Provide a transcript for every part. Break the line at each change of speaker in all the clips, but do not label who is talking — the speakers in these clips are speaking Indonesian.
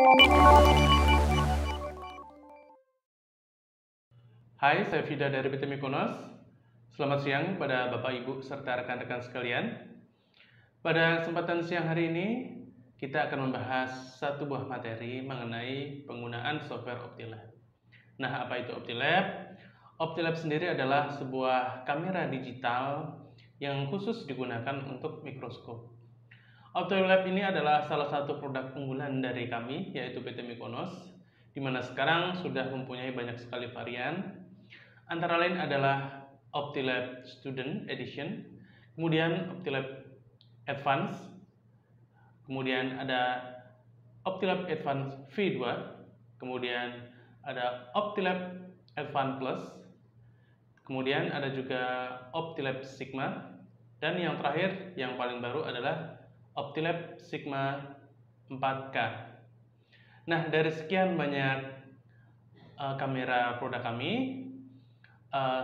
Hai, saya Vida dari PT Mikonos. Selamat siang pada Bapak, Ibu, serta rekan-rekan sekalian. Pada kesempatan siang hari ini, kita akan membahas satu buah materi mengenai penggunaan software OptiLab. Nah, apa itu OptiLab? OptiLab sendiri adalah sebuah kamera digital yang khusus digunakan untuk mikroskop. OptiLab ini adalah salah satu produk unggulan dari kami, yaitu PT Mikonos, di mana sekarang sudah mempunyai banyak sekali varian. Antara lain adalah OptiLab Student Edition, kemudian OptiLab Advance, kemudian ada OptiLab Advance V2, kemudian ada OptiLab Advance Plus, kemudian ada juga OptiLab Sigma, dan yang terakhir, yang paling baru adalah OptiLab Sigma 4K. Nah, dari sekian banyak kamera produk kami,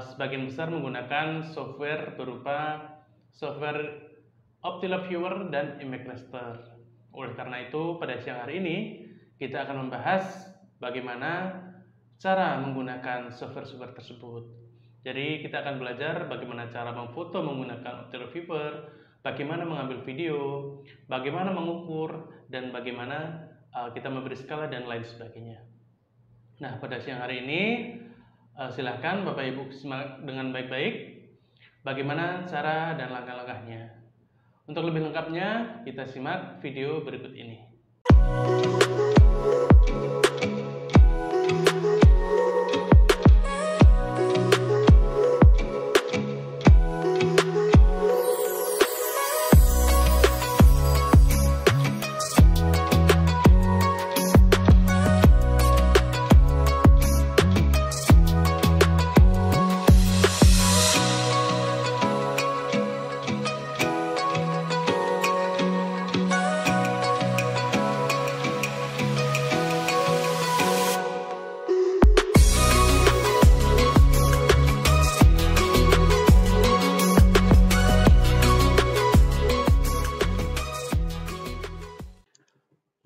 sebagian besar menggunakan software berupa software OptiLab Viewer dan Image Raster. Oleh karena itu, pada siang hari ini kita akan membahas bagaimana cara menggunakan software-software tersebut. Jadi kita akan belajar bagaimana cara memfoto menggunakan OptiLab Viewer, bagaimana mengambil video, bagaimana mengukur, dan bagaimana kita memberi skala dan lain sebagainya. Nah, pada siang hari ini silahkan Bapak Ibu simak dengan baik-baik bagaimana cara dan langkah-langkahnya. Untuk lebih lengkapnya, kita simak video berikut ini.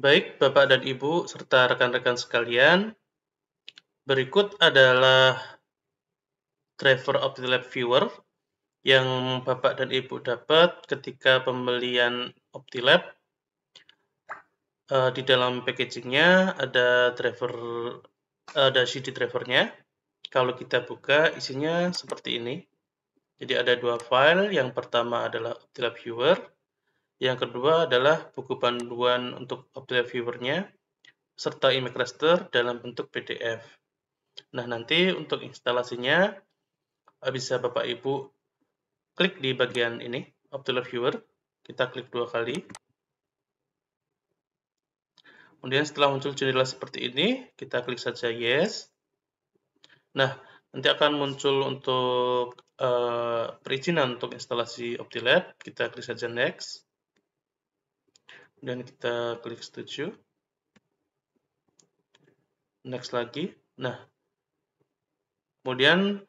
Baik, Bapak dan Ibu, serta rekan-rekan sekalian, berikut adalah driver OptiLab Viewer yang Bapak dan Ibu dapat ketika pembelian OptiLab. Di dalam packagingnya ada CD drivernya. Kalau kita buka, isinya seperti ini. Jadi ada dua file, yang pertama adalah OptiLab Viewer, yang kedua adalah buku panduan untuk OptiLab Viewer-nya, serta image raster dalam bentuk PDF. Nah, nanti untuk instalasinya bisa Bapak Ibu klik di bagian ini, OptiLab Viewer. Kita klik 2 kali. Kemudian setelah muncul jendela seperti ini, kita klik saja Yes. Nah, nanti akan muncul untuk perizinan untuk instalasi OptiLab. Kita klik saja Next. Dan kita klik setuju. Next lagi. Nah, kemudian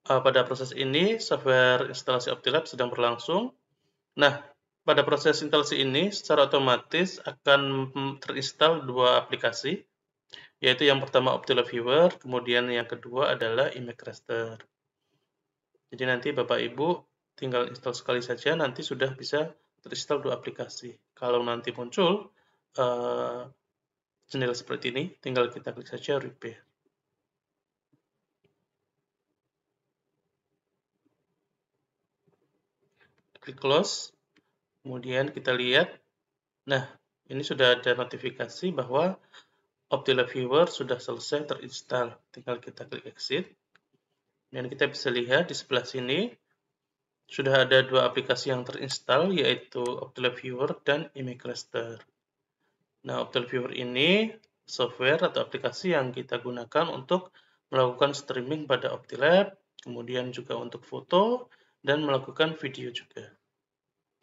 pada proses ini software instalasi OptiLab sedang berlangsung. Nah, pada proses instalasi ini secara otomatis akan terinstall dua aplikasi, yaitu yang pertama OptiLab Viewer, kemudian yang kedua adalah Image Raster. Jadi nanti Bapak Ibu tinggal install sekali saja, nanti sudah bisa terinstall dua aplikasi. Kalau nanti muncul jendela seperti ini, tinggal kita klik saja Repair. Klik Close, kemudian kita lihat, nah ini sudah ada notifikasi bahwa OptiLab Viewer sudah selesai terinstall. Tinggal kita klik Exit, dan kita bisa lihat di sebelah sini sudah ada dua aplikasi yang terinstall, yaitu OptiLab Viewer dan Image Raster. Nah, OptiLab Viewer ini software atau aplikasi yang kita gunakan untuk melakukan streaming pada OptiLab, kemudian juga untuk foto, dan melakukan video juga.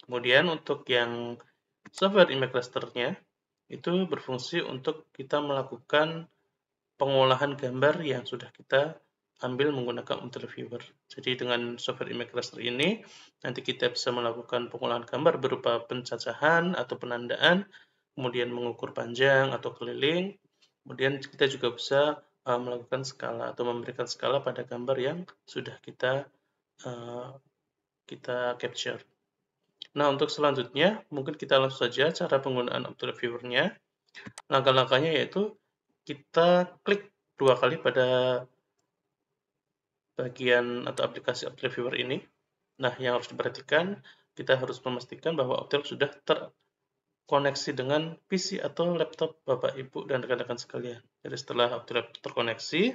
Kemudian untuk yang software Image Raster-nya, itu berfungsi untuk kita melakukan pengolahan gambar yang sudah kita ambil menggunakan OptiLab Viewer. Jadi dengan software Image Raster ini, nanti kita bisa melakukan pengolahan gambar berupa pencacahan atau penandaan, kemudian mengukur panjang atau keliling. Kemudian kita juga bisa melakukan skala atau memberikan skala pada gambar yang sudah kita capture. Nah, untuk selanjutnya, mungkin kita langsung saja cara penggunaan Optilab Viewer-nya. Langkah-langkahnya yaitu kita klik 2 kali pada bagian atau aplikasi Optilab Viewer ini. Nah, yang harus diperhatikan, kita harus memastikan bahwa Optilab sudah terkoneksi dengan PC atau laptop Bapak, Ibu, dan rekan-rekan sekalian. Jadi setelah Optilab terkoneksi,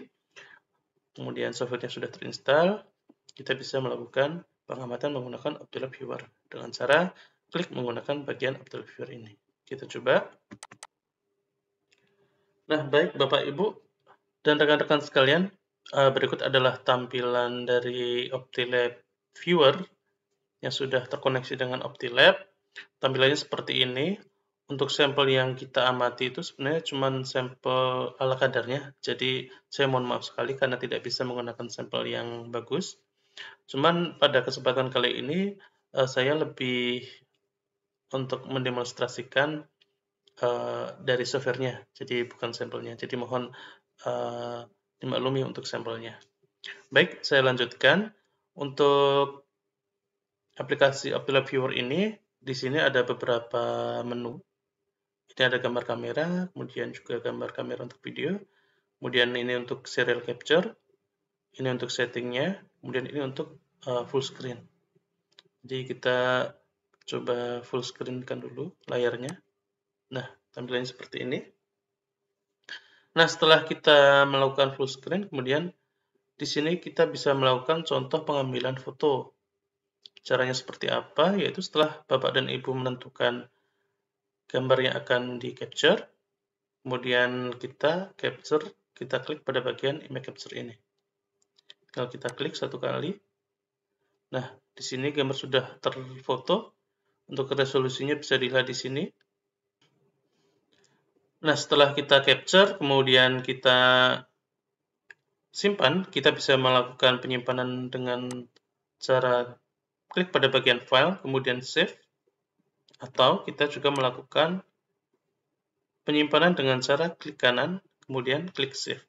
kemudian software-nya sudah terinstall, kita bisa melakukan pengamatan menggunakan Optilab Viewer dengan cara klik menggunakan bagian Optilab Viewer ini. Kita coba. Nah, baik Bapak, Ibu, dan rekan-rekan sekalian, berikut adalah tampilan dari Optilab Viewer yang sudah terkoneksi dengan Optilab. Tampilannya seperti ini. Untuk sampel yang kita amati itu sebenarnya cuma sampel ala kadarnya. Jadi saya mohon maaf sekali karena tidak bisa menggunakan sampel yang bagus. Cuman pada kesempatan kali ini saya lebih untuk mendemonstrasikan dari softwarenya, jadi bukan sampelnya. Jadi mohon dimaklumi untuk sampelnya. Baik, saya lanjutkan. Untuk aplikasi Optilab Viewer ini, di sini ada beberapa menu. Ini ada gambar kamera, kemudian juga gambar kamera untuk video, kemudian ini untuk serial capture, ini untuk settingnya, kemudian ini untuk full screen. Jadi kita coba full screen kan dulu layarnya. Nah, tampilannya seperti ini. Nah, setelah kita melakukan full screen, kemudian di sini kita bisa melakukan contoh pengambilan foto. Caranya seperti apa? Yaitu setelah Bapak dan Ibu menentukan gambar yang akan di-capture, kemudian kita capture, kita klik pada bagian image capture ini. Kalau kita klik 1 kali, nah di sini gambar sudah terfoto. Untuk resolusinya bisa dilihat di sini. Nah, setelah kita capture, kemudian kita simpan, kita bisa melakukan penyimpanan dengan cara klik pada bagian file, kemudian save, atau kita juga melakukan penyimpanan dengan cara klik kanan, kemudian klik save.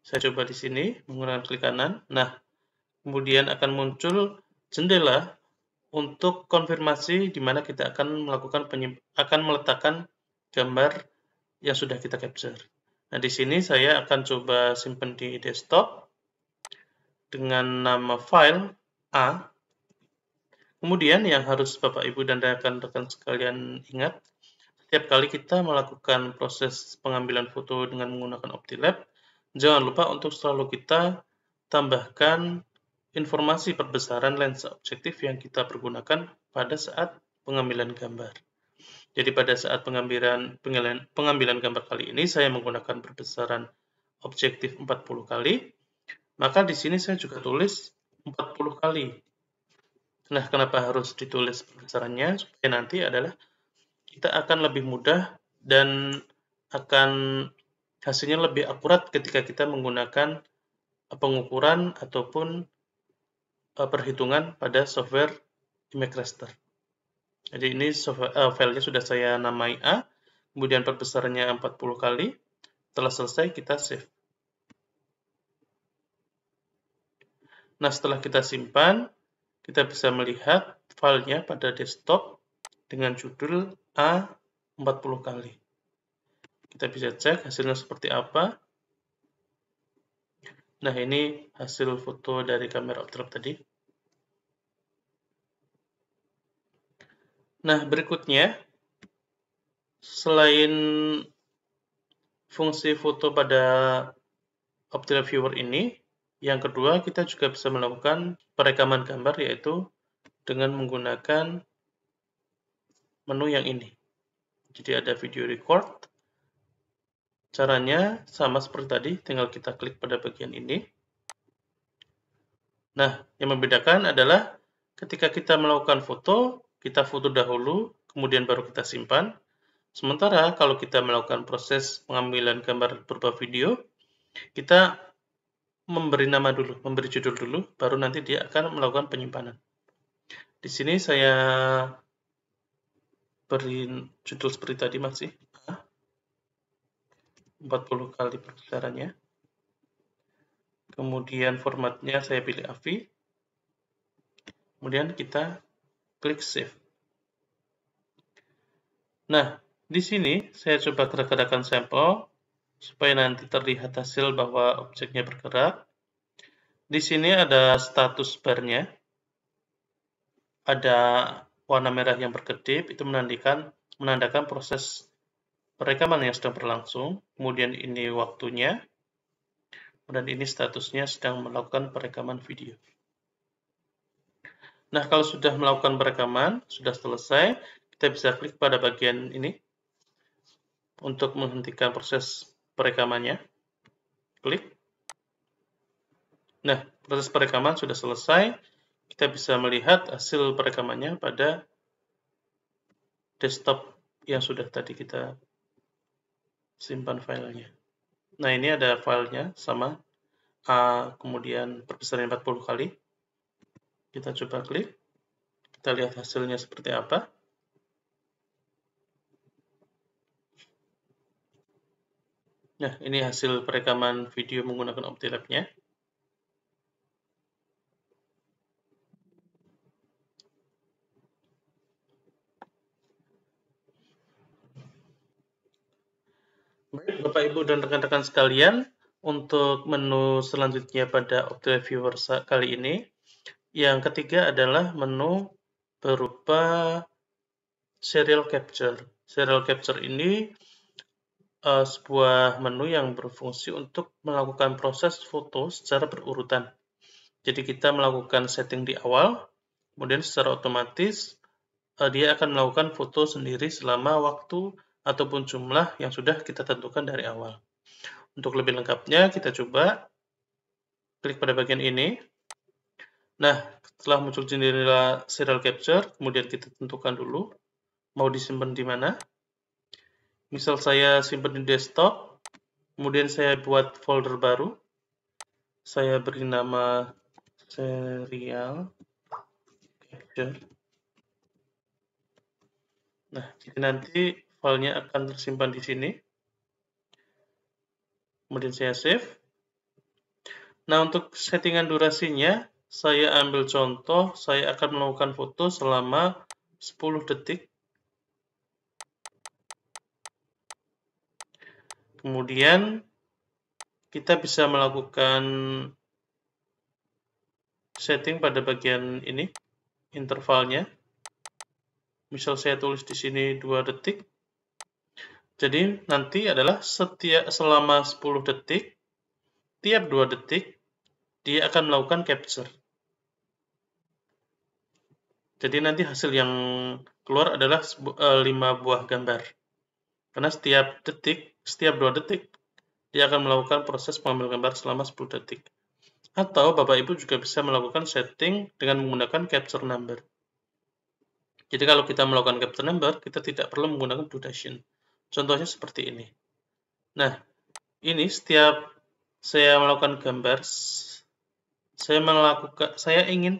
Saya coba di sini menggunakan klik kanan. Nah, kemudian akan muncul jendela untuk konfirmasi di mana kita akan meletakkan gambar yang sudah kita capture. Nah, di sini saya akan coba simpan di desktop dengan nama file A. Kemudian yang harus Bapak, Ibu, dan rekan-rekan sekalian ingat, setiap kali kita melakukan proses pengambilan foto dengan menggunakan Optilab, jangan lupa untuk selalu kita tambahkan informasi perbesaran lensa objektif yang kita pergunakan pada saat pengambilan gambar. Jadi pada saat pengambilan gambar kali ini saya menggunakan perbesaran objektif 40 kali, maka di sini saya juga tulis 40 kali. Nah, kenapa harus ditulis perbesarannya? Supaya nanti adalah kita akan lebih mudah dan akan hasilnya lebih akurat ketika kita menggunakan pengukuran ataupun perhitungan pada software image raster. Jadi ini filenya sudah saya namai A, kemudian perbesarannya 40 kali. Setelah selesai kita save. Nah, setelah kita simpan, kita bisa melihat filenya pada desktop dengan judul A 40 kali. Kita bisa cek hasilnya seperti apa. Nah, ini hasil foto dari kamera Optilab tadi. Nah, berikutnya, selain fungsi foto pada Optilab Viewer ini, yang kedua kita juga bisa melakukan perekaman gambar, yaitu dengan menggunakan menu yang ini. Jadi ada video record. Caranya sama seperti tadi, tinggal kita klik pada bagian ini. Nah, yang membedakan adalah ketika kita melakukan foto, kita foto dahulu, kemudian baru kita simpan. Sementara kalau kita melakukan proses pengambilan gambar berupa video, kita memberi nama dulu, memberi judul dulu, baru nanti dia akan melakukan penyimpanan. Di sini saya beri judul seperti tadi masih 40 kali perbesarannya. Kemudian formatnya saya pilih AVI. Kemudian kita klik save. Nah, di sini saya coba gerak-gerakan sampel supaya nanti terlihat hasil bahwa objeknya bergerak. Di sini ada status barnya, ada warna merah yang berkedip, itu menandakan proses perekaman yang sedang berlangsung. Kemudian ini waktunya, dan ini statusnya sedang melakukan perekaman video. Nah, kalau sudah melakukan perekaman, sudah selesai, kita bisa klik pada bagian ini untuk menghentikan proses perekamannya. Klik. Nah, proses perekaman sudah selesai. Kita bisa melihat hasil perekamannya pada desktop yang sudah tadi kita simpan filenya. Nah, ini ada filenya sama, kemudian perbesaran 40 kali. Kita coba klik. Kita lihat hasilnya seperti apa. Nah, ini hasil perekaman video menggunakan OptiLab-nya. Baik, Bapak, Ibu, dan rekan-rekan sekalian, untuk menu selanjutnya pada OptiLab Viewer kali ini, yang ketiga adalah menu berupa serial capture. Serial capture ini sebuah menu yang berfungsi untuk melakukan proses foto secara berurutan. Jadi kita melakukan setting di awal, kemudian secara otomatis dia akan melakukan foto sendiri selama waktu ataupun jumlah yang sudah kita tentukan dari awal. Untuk lebih lengkapnya, kita coba klik pada bagian ini. Nah, setelah muncul jendela serial capture, kemudian kita tentukan dulu mau disimpan di mana. Misal saya simpan di desktop, kemudian saya buat folder baru. Saya beri nama serial capture. Nah, jadi nanti filenya akan tersimpan di sini. Kemudian saya save. Nah, untuk settingan durasinya, saya ambil contoh, saya akan melakukan foto selama 10 detik. Kemudian, kita bisa melakukan setting pada bagian ini, intervalnya. Misal saya tulis di sini 2 detik. Jadi nanti adalah selama 10 detik, tiap 2 detik, dia akan melakukan capture. Jadi nanti hasil yang keluar adalah 5 buah gambar. Karena setiap 2 detik, dia akan melakukan proses pengambil gambar selama 10 detik. Atau Bapak Ibu juga bisa melakukan setting dengan menggunakan capture number. Jadi kalau kita melakukan capture number, kita tidak perlu menggunakan duration. Contohnya seperti ini. Nah, ini setiap saya melakukan gambar, saya ingin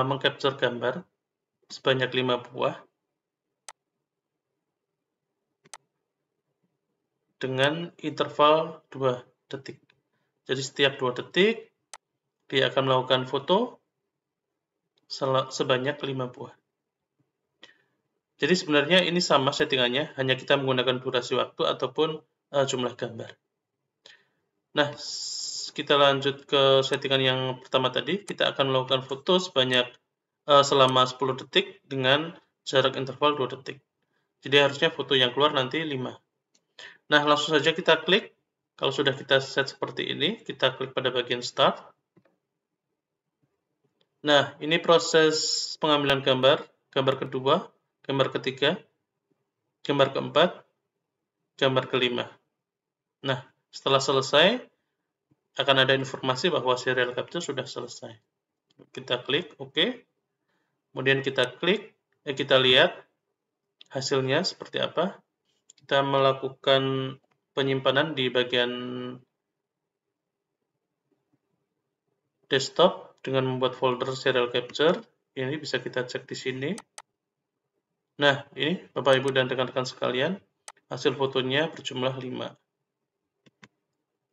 mengcapture gambar sebanyak 5 buah dengan interval 2 detik. Jadi setiap 2 detik, dia akan melakukan foto sebanyak 5 buah. Jadi sebenarnya ini sama settingannya, hanya kita menggunakan durasi waktu ataupun jumlah gambar. Nah, kita lanjut ke settingan yang pertama tadi. Kita akan melakukan foto sebanyak selama 10 detik dengan jarak interval 2 detik. Jadi harusnya foto yang keluar nanti 5. Nah, langsung saja kita klik. Kalau sudah kita set seperti ini, kita klik pada bagian Start. Nah, ini proses pengambilan gambar. Gambar kedua, gambar ketiga, gambar keempat, gambar kelima. Nah, setelah selesai, akan ada informasi bahwa serial capture sudah selesai. Kita klik OK. Kemudian kita kita lihat hasilnya seperti apa. Kita melakukan penyimpanan di bagian desktop dengan membuat folder serial capture. Ini bisa kita cek di sini. Nah, ini Bapak Ibu dan rekan-rekan sekalian, hasil fotonya berjumlah 5.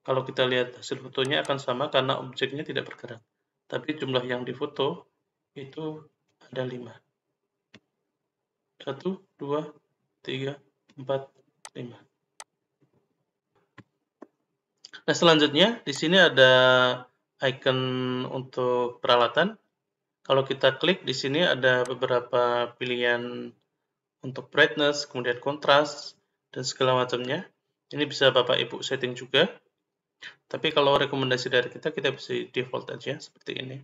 Kalau kita lihat hasil fotonya akan sama karena objeknya tidak bergerak. Tapi jumlah yang difoto itu ada 5. 1, 2, 3, 4, 5. Nah, selanjutnya di sini ada icon untuk peralatan. Kalau kita klik di sini ada beberapa pilihan untuk brightness, kemudian kontras, dan segala macamnya. Ini bisa Bapak Ibu setting juga. Tapi kalau rekomendasi dari kita bisa default aja seperti ini.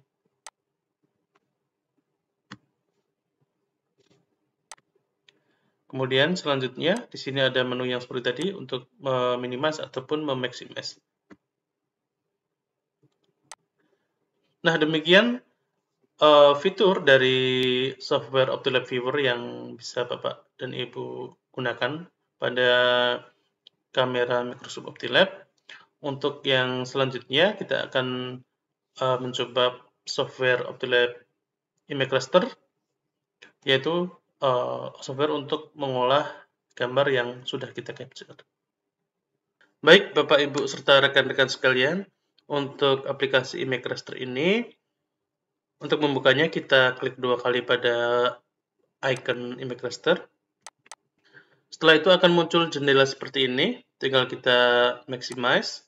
Kemudian selanjutnya di sini ada menu yang seperti tadi untuk meminimize ataupun memaksimasi. Nah, demikian fitur dari software Optilab Viewer yang bisa Bapak dan Ibu gunakan pada kamera Microsoft Optilab. Untuk yang selanjutnya kita akan mencoba software Optilab Image Raster, yaitu software untuk mengolah gambar yang sudah kita capture. Baik Bapak Ibu serta rekan-rekan sekalian, untuk aplikasi Image Raster ini, untuk membukanya kita klik 2 kali pada icon Image Raster. Setelah itu akan muncul jendela seperti ini, tinggal kita maximize.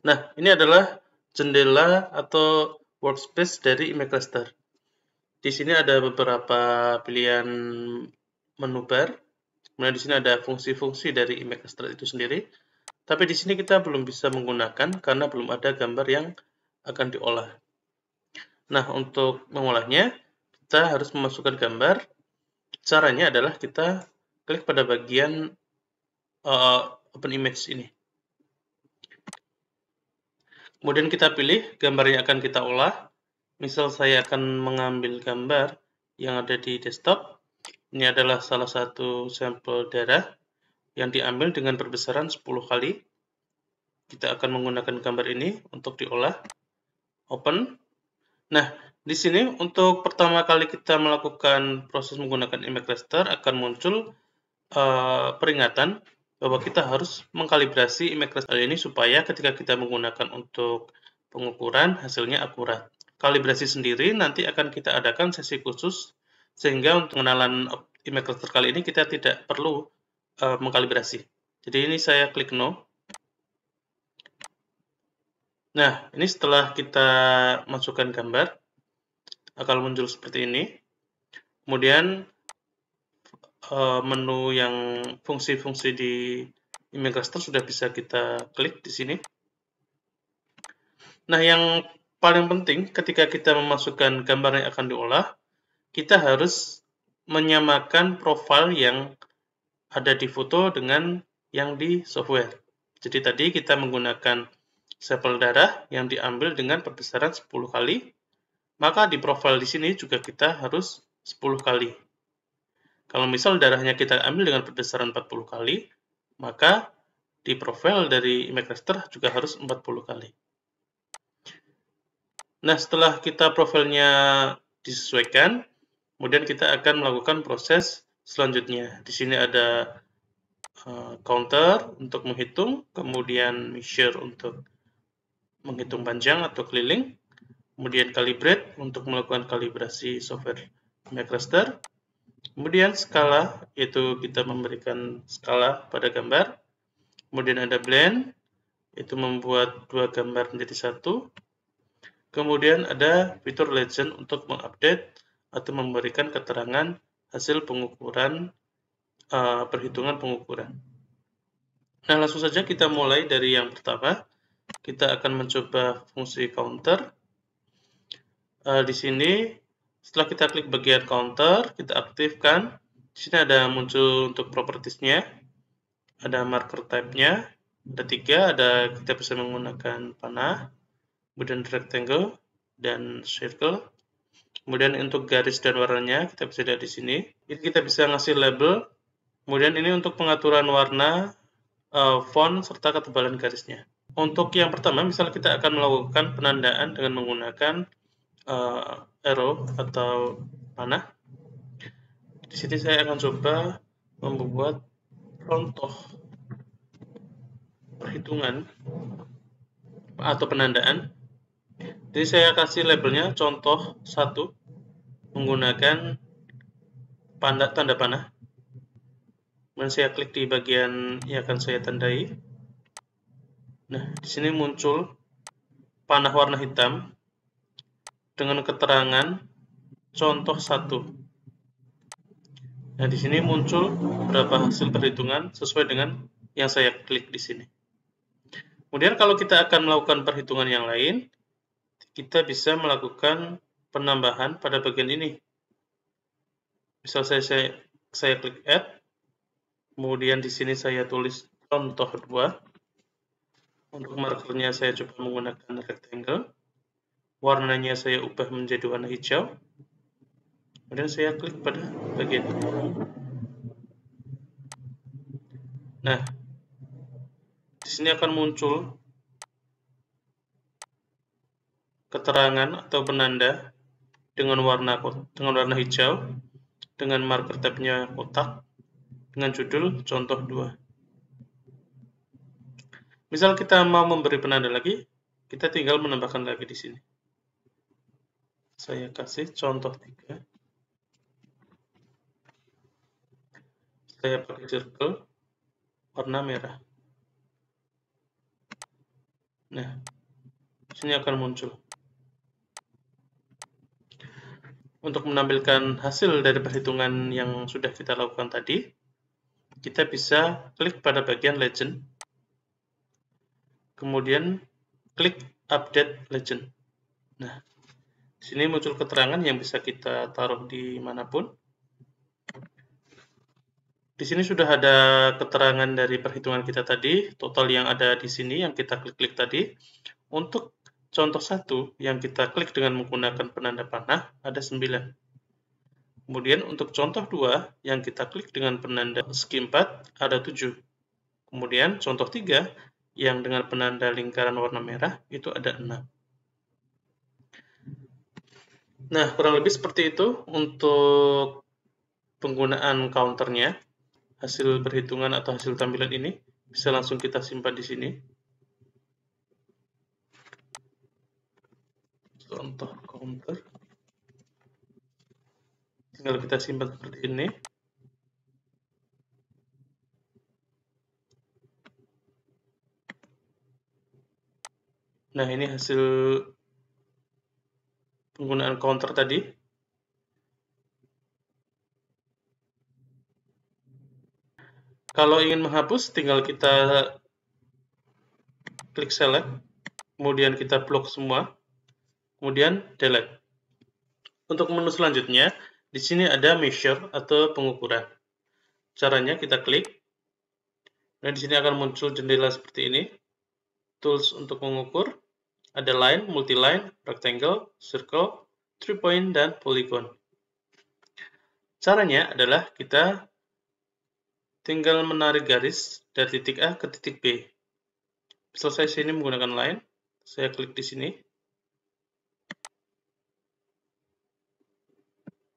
Nah, ini adalah jendela atau workspace dari Image Raster. Di sini ada beberapa pilihan menu bar. Kemudian di sini ada fungsi-fungsi dari Image Raster itu sendiri. Tapi di sini kita belum bisa menggunakan karena belum ada gambar yang akan diolah. Nah, untuk mengolahnya, kita harus memasukkan gambar. Caranya adalah kita klik pada bagian Open Image ini. Kemudian kita pilih gambar yang akan kita olah. Misal saya akan mengambil gambar yang ada di desktop. Ini adalah salah satu sampel darah yang diambil dengan perbesaran 10 kali. Kita akan menggunakan gambar ini untuk diolah. Open. Nah, di sini untuk pertama kali kita melakukan proses menggunakan Image Raster akan muncul peringatan bahwa kita harus mengkalibrasi Image Raster ini supaya ketika kita menggunakan untuk pengukuran hasilnya akurat. Kalibrasi sendiri nanti akan kita adakan sesi khusus sehingga untuk pengenalan Image Raster kali ini kita tidak perlu mengkalibrasi. Jadi ini saya klik no. Nah, ini setelah kita masukkan gambar akan muncul seperti ini. Kemudian menu yang fungsi-fungsi di Image Raster sudah bisa kita klik di sini. Nah, yang paling penting ketika kita memasukkan gambar yang akan diolah, kita harus menyamakan profil yang ada di foto dengan yang di software. Jadi tadi kita menggunakan sampel darah yang diambil dengan perbesaran 10 kali, maka di profil di sini juga kita harus 10 kali. Kalau misal darahnya kita ambil dengan perbesaran 40 kali, maka di profil dari Image Raster juga harus 40 kali. Nah, setelah kita profilnya disesuaikan, kemudian kita akan melakukan proses selanjutnya. Di sini ada counter untuk menghitung, kemudian measure untuk menghitung panjang atau keliling, kemudian calibrate untuk melakukan kalibrasi software Image Raster, kemudian skala, yaitu kita memberikan skala pada gambar, kemudian ada blend, yaitu membuat dua gambar menjadi satu. Kemudian ada fitur legend untuk mengupdate atau memberikan keterangan hasil pengukuran, perhitungan pengukuran. Nah, langsung saja kita mulai dari yang pertama. Kita akan mencoba fungsi counter. Di sini, setelah kita klik bagian counter, kita aktifkan. Di sini ada muncul untuk propertiesnya, ada marker type-nya, ada 3, kita bisa menggunakan panah, kemudian rectangle dan circle. Kemudian untuk garis dan warnanya kita bisa lihat di sini. Ini kita bisa ngasih label. Kemudian ini untuk pengaturan warna, font serta ketebalan garisnya. Untuk yang pertama, misal kita akan melakukan penandaan dengan menggunakan arrow atau panah. Di sini saya akan coba membuat contoh perhitungan atau penandaan. Jadi saya kasih labelnya contoh 1 menggunakan tanda panah. Kemudian saya klik di bagian yang akan saya tandai. Nah, di sini muncul panah warna hitam dengan keterangan contoh 1. Nah, di sini muncul beberapa hasil perhitungan sesuai dengan yang saya klik di sini. Kemudian kalau kita akan melakukan perhitungan yang lain, kita bisa melakukan penambahan pada bagian ini. Misal saya klik add, kemudian di sini saya tulis contoh 2. Untuk markernya saya coba menggunakan rectangle. Warnanya saya ubah menjadi warna hijau. Kemudian saya klik pada bagian ini. Nah, di sini akan muncul keterangan atau penanda dengan warna hijau, dengan marker tabnya kotak, dengan judul contoh 2. Misal kita mau memberi penanda lagi, kita tinggal menambahkan lagi di sini. Saya kasih contoh 3. Saya pakai circle warna merah. Nah, di sini akan muncul. Untuk menampilkan hasil dari perhitungan yang sudah kita lakukan tadi, kita bisa klik pada bagian legend, kemudian klik update legend. Nah, di sini muncul keterangan yang bisa kita taruh di manapun. Di sini sudah ada keterangan dari perhitungan kita tadi, total yang ada di sini yang kita klik-klik tadi. Untuk contoh 1 yang kita klik dengan menggunakan penanda panah ada 9. Kemudian untuk contoh 2 yang kita klik dengan penanda segi 4 ada 7. Kemudian contoh 3 yang dengan penanda lingkaran warna merah itu ada 6. Nah, kurang lebih seperti itu untuk penggunaan counternya. Hasil perhitungan atau hasil tampilan ini bisa langsung kita simpan di sini. Contoh counter. Tinggal kita simpan seperti ini. Nah, ini hasil penggunaan counter tadi. Kalau ingin menghapus, tinggal kita klik select, kemudian kita blok semua, kemudian delete. Untuk menu selanjutnya, di sini ada measure atau pengukuran. Caranya kita klik. Nah, di sini akan muncul jendela seperti ini. Tools untuk mengukur. Ada line, multi-line, rectangle, circle, 3 point, dan polygon. Caranya adalah kita tinggal menarik garis dari titik A ke titik B. Selesai sini menggunakan line, saya klik di sini.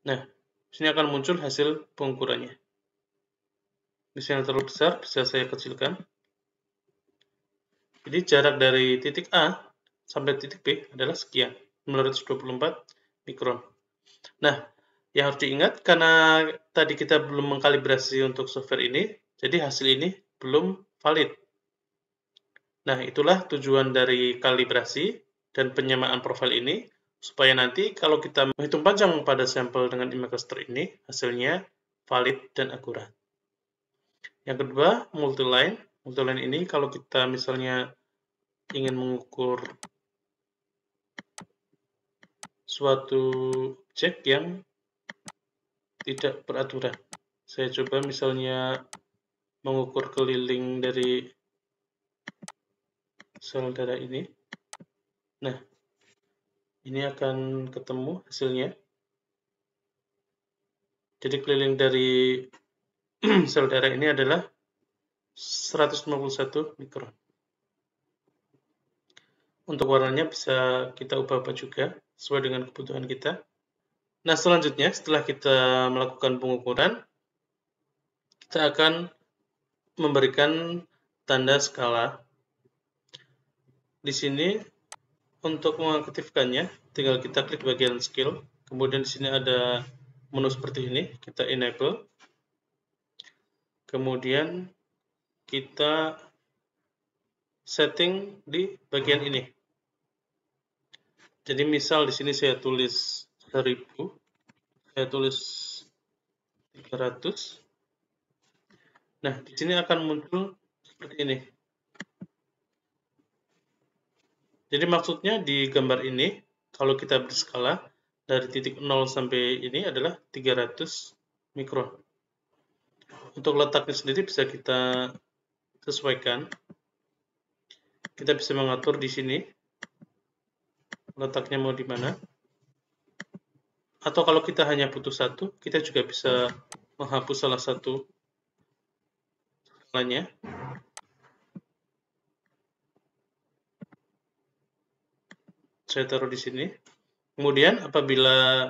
Nah, sini akan muncul hasil pengukurannya. Misalnya terlalu besar, bisa saya kecilkan. Jadi jarak dari titik A sampai titik B adalah sekian, 924 mikron. Nah, yang harus diingat, karena tadi kita belum mengkalibrasi untuk software ini, jadi hasil ini belum valid. Nah, itulah tujuan dari kalibrasi dan penyamaan profil ini, supaya nanti kalau kita menghitung panjang pada sampel dengan image raster ini, hasilnya valid dan akurat. Yang kedua, multi-line. Multi-line ini kalau kita misalnya ingin mengukur suatu objek yang tidak beraturan. Saya coba misalnya mengukur keliling dari sel darah ini. Nah, ini akan ketemu hasilnya. Jadi keliling dari sel darah ini adalah 151 mikron. Untuk warnanya bisa kita ubah-ubah juga sesuai dengan kebutuhan kita. Nah, selanjutnya setelah kita melakukan pengukuran, kita akan memberikan tanda skala. Di sini untuk mengaktifkannya, tinggal kita klik bagian skill, kemudian di sini ada menu seperti ini, kita enable. Kemudian kita setting di bagian ini. Jadi misal di sini saya tulis 1000, saya tulis 300. Nah, di sini akan muncul seperti ini. Jadi maksudnya di gambar ini, kalau kita berskala dari titik 0 sampai ini adalah 300 mikron. Untuk letaknya sendiri bisa kita sesuaikan. Kita bisa mengatur di sini letaknya mau di mana. Atau kalau kita hanya butuh satu, kita juga bisa menghapus salah satu skalanya. Saya taruh di sini. Kemudian apabila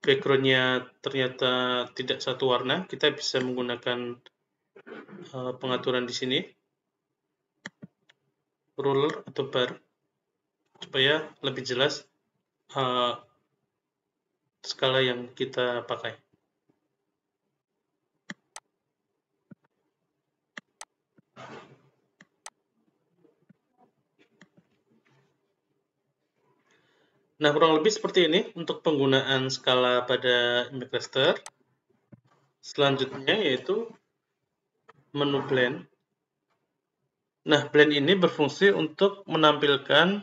background-nya ternyata tidak satu warna, kita bisa menggunakan pengaturan di sini, ruler atau bar, supaya lebih jelas skala yang kita pakai. Nah, kurang lebih seperti ini untuk penggunaan skala pada image raster. Selanjutnya yaitu menu blend. Nah, blend ini berfungsi untuk menampilkan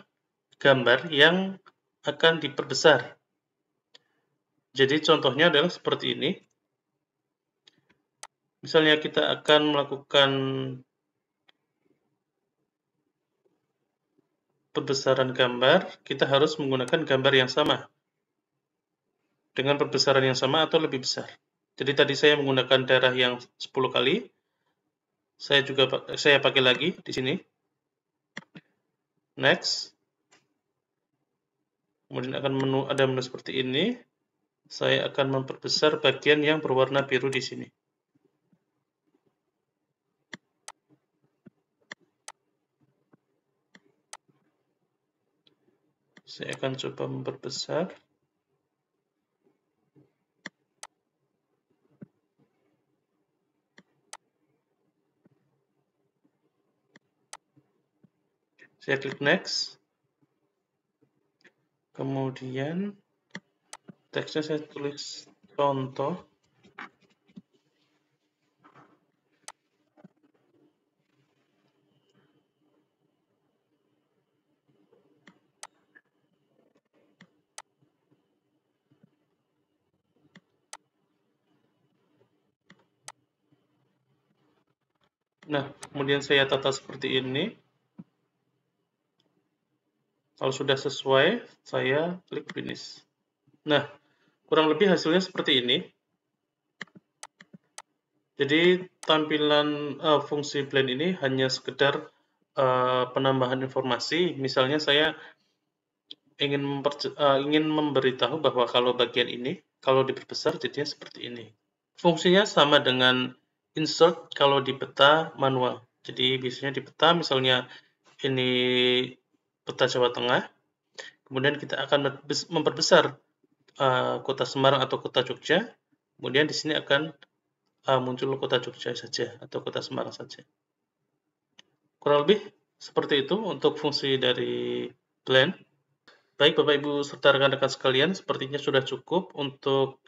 gambar yang akan diperbesar. Jadi contohnya adalah seperti ini. Misalnya kita akan melakukan perbesaran gambar, kita harus menggunakan gambar yang sama dengan perbesaran yang sama atau lebih besar. Jadi tadi saya menggunakan darah yang 10 kali. Saya pakai lagi di sini. Next. Kemudian ada menu seperti ini. Saya akan memperbesar bagian yang berwarna biru di sini. Saya akan coba memperbesar. Saya klik next. Kemudian teksnya saya tulis contoh. Nah, kemudian saya tata seperti ini. Kalau sudah sesuai, saya klik finish. Nah, kurang lebih hasilnya seperti ini. Jadi tampilan fungsi blend ini hanya sekedar penambahan informasi. Misalnya saya ingin memberitahu bahwa kalau bagian ini, kalau diperbesar jadinya seperti ini. Fungsinya sama dengan insert kalau di peta manual. Jadi biasanya di peta misalnya ini peta Jawa Tengah, kemudian kita akan memperbesar kota Semarang atau kota Jogja, kemudian di sini akan muncul kota Jogja saja atau kota Semarang saja. Kurang lebih seperti itu untuk fungsi dari blend. Baik Bapak Ibu serta rekan-rekan sekalian, sepertinya sudah cukup untuk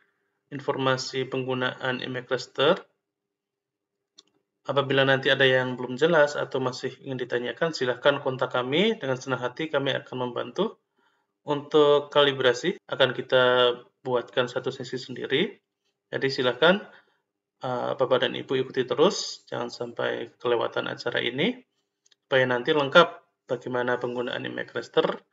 informasi penggunaan image raster. Apabila nanti ada yang belum jelas atau masih ingin ditanyakan, silahkan kontak kami. Dengan senang hati kami akan membantu. Untuk kalibrasi akan kita buatkan satu sesi sendiri. Jadi silahkan Bapak dan Ibu ikuti terus, jangan sampai kelewatan acara ini, supaya nanti lengkap bagaimana penggunaan image raster